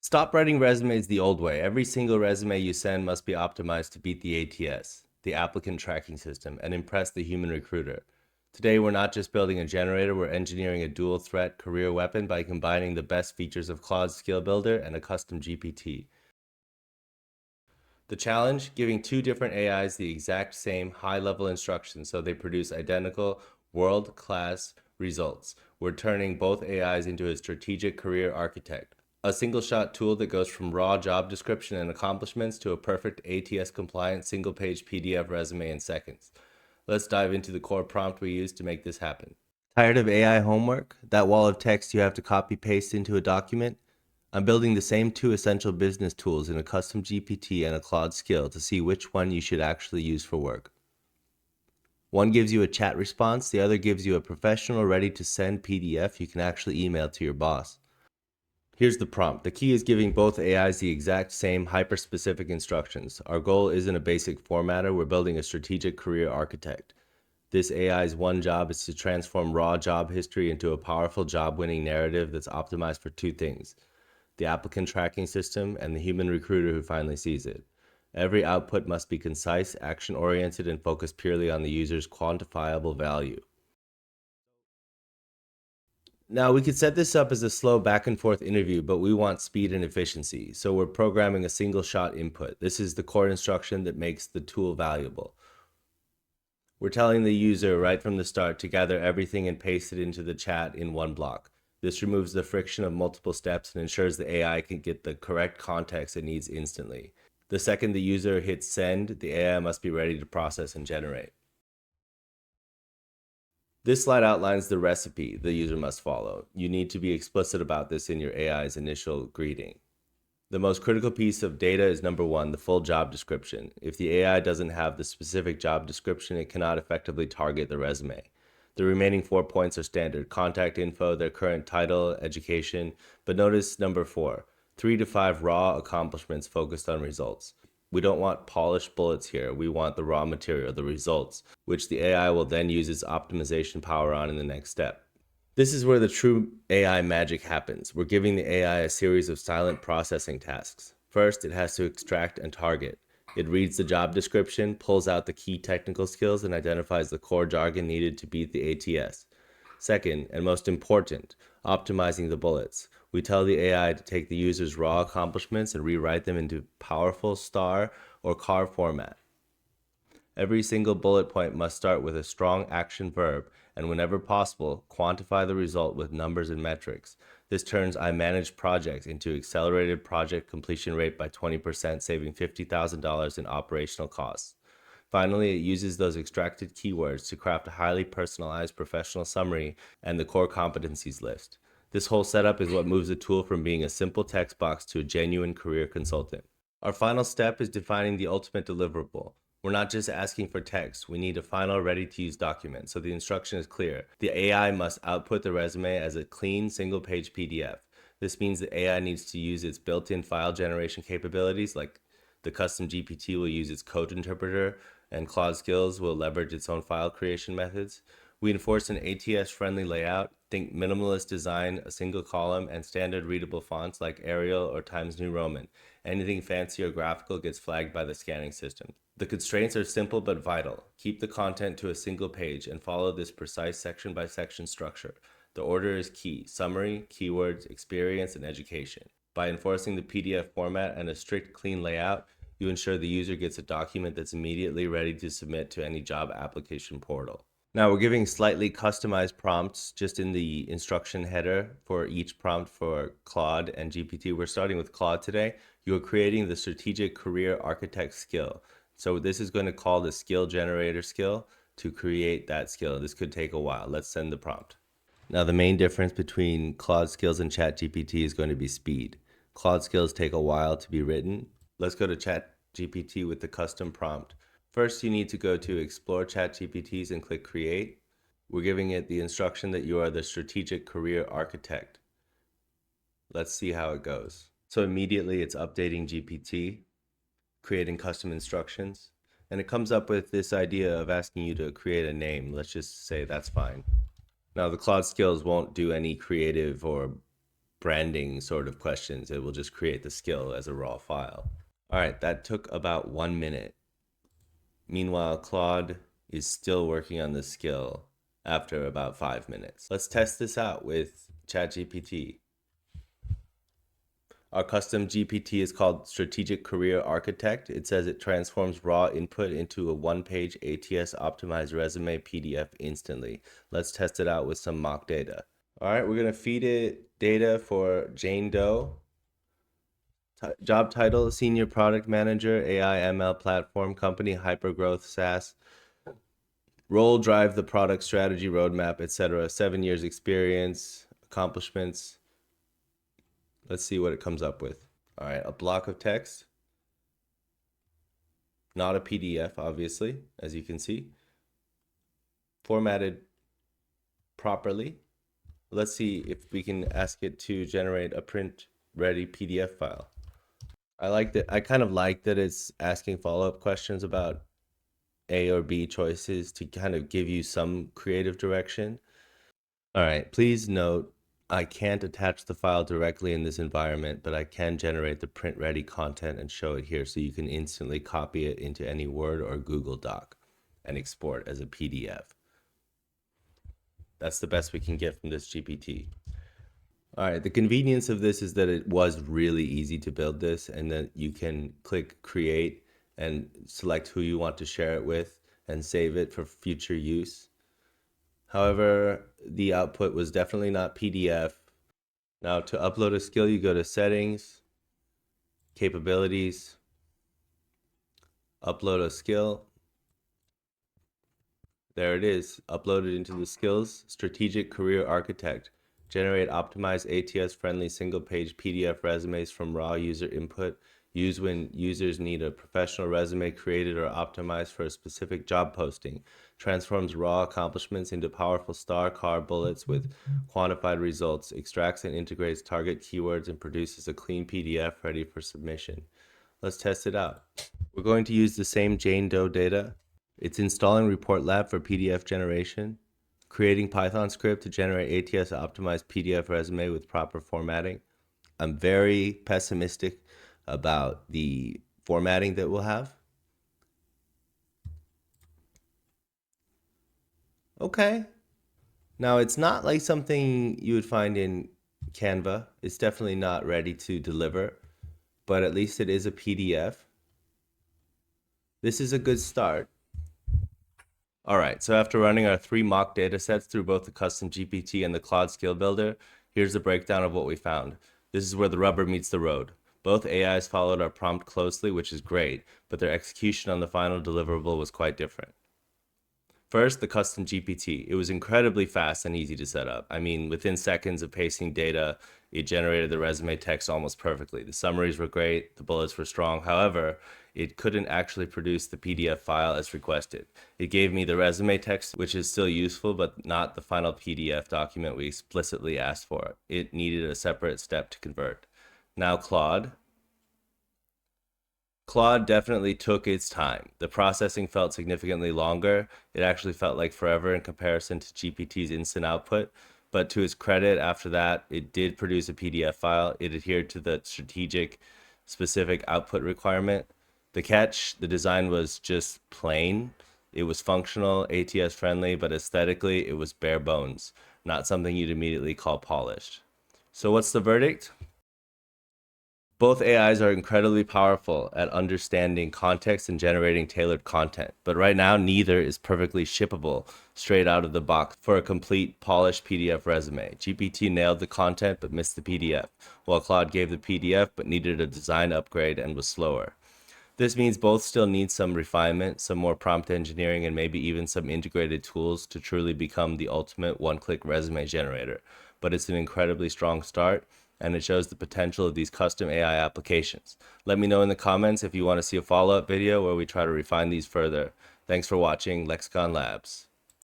Stop writing resumes the old way. Every single resume you send must be optimized to beat the ATS, the Applicant Tracking System, and impress the human recruiter. Today, we're not just building a generator, we're engineering a dual threat career weapon by combining the best features of Claude's Skill Builder and a custom GPT. The challenge, giving two different AIs the exact same high-level instructions so they produce identical, world-class results. We're turning both AIs into a strategic career architect, a single-shot tool that goes from raw job description and accomplishments to a perfect ATS-compliant single-page PDF resume in seconds. Let's dive into the core prompt we use to make this happen. Tired of AI homework? That wall of text you have to copy-paste into a document? I'm building the same two essential business tools in a custom GPT and a Claude skill to see which one you should actually use for work. One gives you a chat response, the other gives you a professional ready-to-send PDF you can actually email to your boss. Here's the prompt. The key is giving both AIs the exact same hyper-specific instructions. Our goal isn't a basic formatter, we're building a strategic career architect. This AI's one job is to transform raw job history into a powerful job-winning narrative that's optimized for two things: the applicant tracking system and the human recruiter who finally sees it. Every output must be concise, action-oriented, and focused purely on the user's quantifiable value. Now, we could set this up as a slow back and forth interview, but we want speed and efficiency. So we're programming a single shot input. This is the core instruction that makes the tool valuable. We're telling the user right from the start to gather everything and paste it into the chat in one block. This removes the friction of multiple steps and ensures the AI can get the correct context it needs instantly. The second the user hits send, the AI must be ready to process and generate. This slide outlines the recipe the user must follow. You need to be explicit about this in your AI's initial greeting. The most critical piece of data is number one, the full job description. If the AI doesn't have the specific job description, it cannot effectively target the resume. The remaining 4 points are standard: contact info, their current title, education. But notice number 4, 3 to 5 raw accomplishments focused on results. We don't want polished bullets here. We want the raw material, the results, which the AI will then use its optimization power on in the next step. This is where the true AI magic happens. We're giving the AI a series of silent processing tasks. First, it has to extract and target. It reads the job description, pulls out the key technical skills, and identifies the core jargon needed to beat the ATS. Second, and most important, optimizing the bullets. We tell the AI to take the user's raw accomplishments and rewrite them into powerful star or car format. Every single bullet point must start with a strong action verb, and whenever possible, quantify the result with numbers and metrics. This turns "I manage projects" into accelerated project completion rate by 20%, saving $50,000 in operational costs. Finally, it uses those extracted keywords to craft a highly personalized professional summary and the core competencies list. This whole setup is what moves the tool from being a simple text box to a genuine career consultant. Our final step is defining the ultimate deliverable. We're not just asking for text, we need a final ready-to-use document, so the instruction is clear. The AI must output the resume as a clean, single-page PDF. This means the AI needs to use its built-in file generation capabilities, like the custom GPT will use its code interpreter, and Claude Skills will leverage its own file creation methods. We enforce an ATS-friendly layout. Think minimalist design, a single column, and standard readable fonts like Arial or Times New Roman. Anything fancy or graphical gets flagged by the scanning system. The constraints are simple but vital. Keep the content to a single page and follow this precise section-by-section structure. The order is key: summary, keywords, experience, and education. By enforcing the PDF format and a strict, clean layout, you ensure the user gets a document that's immediately ready to submit to any job application portal. Now we're giving slightly customized prompts just in the instruction header for each prompt for Claude and GPT. We're starting with Claude today. You're creating the strategic career architect skill. So this is going to call the skill generator skill to create that skill. This could take a while. Let's send the prompt. Now the main difference between Claude skills and ChatGPT is going to be speed. Claude skills take a while to be written. Let's go to ChatGPT with the custom prompt. First, you need to go to Explore ChatGPTs and click Create. We're giving it the instruction that you are the strategic career architect. Let's see how it goes. So immediately it's updating GPT, creating custom instructions, and it comes up with this idea of asking you to create a name. Let's just say that's fine. Now the Claude skills won't do any creative or branding sort of questions. It will just create the skill as a raw file. All right, that took about 1 minute. Meanwhile, Claude is still working on the skill after about 5 minutes. Let's test this out with ChatGPT. Our custom GPT is called Strategic Career Architect. It says it transforms raw input into a one-page ATS-optimized resume PDF instantly. Let's test it out with some mock data. All right, we're gonna feed it data for Jane Doe. Job title, Senior Product Manager, AI ML Platform Company, Hypergrowth SaaS. Role, drive the product strategy, roadmap, etc. 7 years experience, accomplishments. Let's see what it comes up with. All right, a block of text. Not a PDF, obviously, as you can see. Formatted properly. Let's see if we can ask it to generate a print-ready PDF file. I kind of like that it's asking follow-up questions about A or B choices to kind of give you some creative direction. All right, please note, I can't attach the file directly in this environment, but I can generate the print-ready content and show it here so you can instantly copy it into any Word or Google Doc and export as a PDF. That's the best we can get from this GPT. All right, the convenience of this is that it was really easy to build this, and that you can click create and select who you want to share it with and save it for future use. However, the output was definitely not PDF. Now, to upload a skill, you go to settings, capabilities, upload a skill. There it is, uploaded into the skills, Strategic Career Architect. Generate optimized ATS-friendly single-page PDF resumes from raw user input. Use when users need a professional resume created or optimized for a specific job posting. Transforms raw accomplishments into powerful star car bullets with quantified results. Extracts and integrates target keywords and produces a clean PDF ready for submission. Let's test it out. We're going to use the same Jane Doe data. It's installing Report Lab for PDF generation, creating Python script to generate ATS-optimized PDF resume with proper formatting. I'm very pessimistic about the formatting that we'll have. Okay. Now, it's not like something you would find in Canva. It's definitely not ready to deliver, but at least it is a PDF. This is a good start. All right, so after running our 3 mock data sets through both the custom GPT and the Claude Skill Builder, here's the breakdown of what we found. This is where the rubber meets the road. Both AIs followed our prompt closely, which is great, but their execution on the final deliverable was quite different. First, the custom GPT. It was incredibly fast and easy to set up. I mean, within seconds of pasting data, it generated the resume text almost perfectly. The summaries were great, the bullets were strong. However, it couldn't actually produce the PDF file as requested. It gave me the resume text, which is still useful, but not the final PDF document we explicitly asked for. It needed a separate step to convert. Now Claude definitely took its time. The processing felt significantly longer. It actually felt like forever in comparison to GPT's instant output. But to its credit, after that, it did produce a PDF file. It adhered to the strategic specific output requirement. The catch, the design was just plain. It was functional, ATS friendly, but aesthetically, it was bare bones. Not something you'd immediately call polished. So what's the verdict? Both AIs are incredibly powerful at understanding context and generating tailored content, but right now neither is perfectly shippable straight out of the box for a complete polished PDF resume. GPT nailed the content but missed the PDF, while Claude gave the PDF but needed a design upgrade and was slower. This means both still need some refinement, some more prompt engineering, and maybe even some integrated tools to truly become the ultimate one-click resume generator. But it's an incredibly strong start, and it shows the potential of these custom AI applications. Let me know in the comments if you want to see a follow-up video where we try to refine these further. Thanks for watching Lexicon Labs.